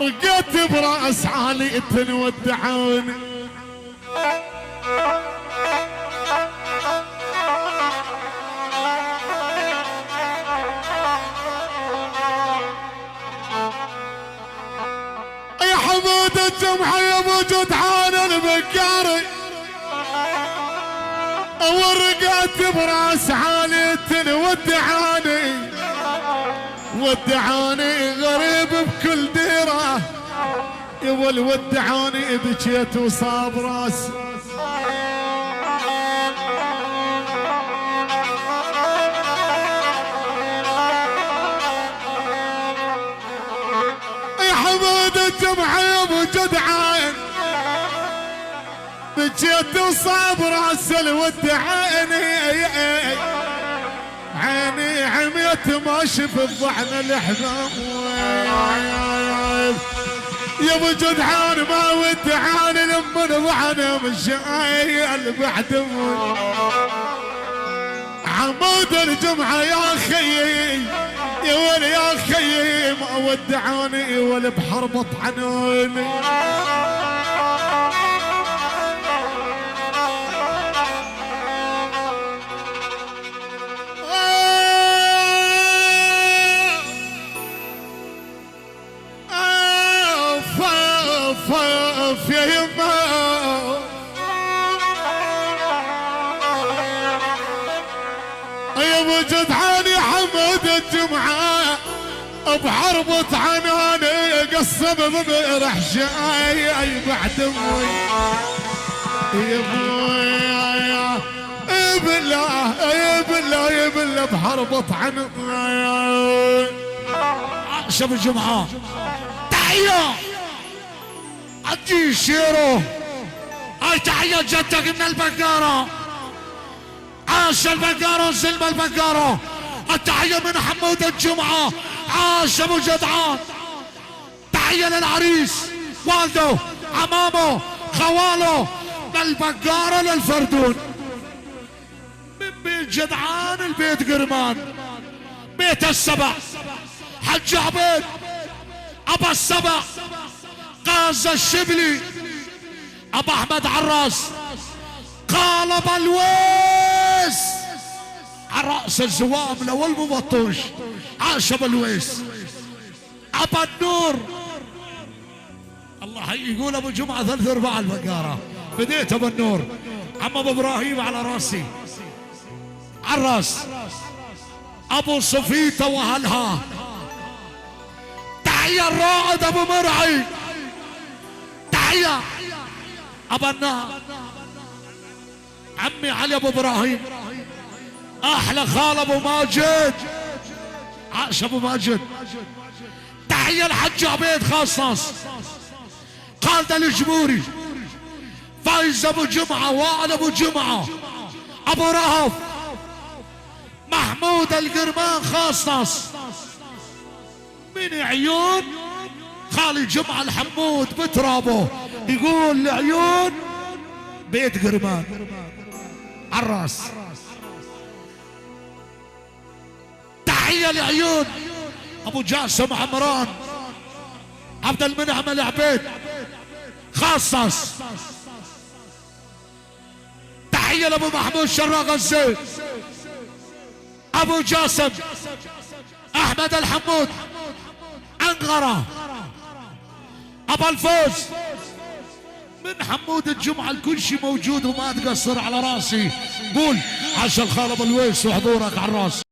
رقيت براس عالي تنودعوني يا حمود الجمعة يا ابو جدعان البكاري ورقيت براس عالي تنودعوني ودعوني غريب بكل ديره يا ودعوني بجيت وصاب راسي يا حمود الجمعة يا ابو جدعان بجيت وصاب راسي الودعاني عيني عميت ما شفت ضحن الاحلام يا ابو جدعان ما ودعاني لما ضحنا مشايل بعد عمود الجمعة يا خيي يا ولي يا خيي ما ودعوني ولا بحرب طعنوني يا يما يا ابو جدعان يا حمد الجمعة بحرب طعناني قصب بمرح شاي بعد امي يا ابويا بالله يا بالله يا بالله بحرب طعناني شب الجمعة تحية عجي شيرو هاي تحية جدك من البقارة عاش البقارة سلم البقارة التحية من حمود الجمعة عاش ابو جدعان تحية للعريس والده عمامه خواله من البقارة للفردون من بيت جدعان البيت قرمان بيت السبع حج عبيد ابا السبع غازة الشبلي ابا احمد عراس قالب الويس عراس الزوام لو المبطوش عاش ابو الويس ابا النور الله يقول ابو جمعة 3/4 البقارة بديت ابو النور عم ابو ابراهيم على راسي عراس ابو صفيته واهلها تحية الرائد ابو مرعي تحية ابا النهر عمي علي ابو ابراهيم احلى خال ابو ماجد عاش ابو ماجد تحية الحج عبيد خاصاص خالد الجموري فايز ابو جمعة وائل ابو جمعة ابو رهف محمود القرمان خاصاص من عيون خالي جمعة الحمود بترابه يقول لعيون بيت قرمان عراس تحية لعيون ابو جاسم عمران عبد المنعم العبيد خاصص تحية لابو محمود شراق الزيت ابو جاسم احمد الحمود انقرة ابو الفوز من حمود الجمعة الكل شيء موجود وما تقصر على راسي قول عشان خال ابو الويس وحضورك على الراس.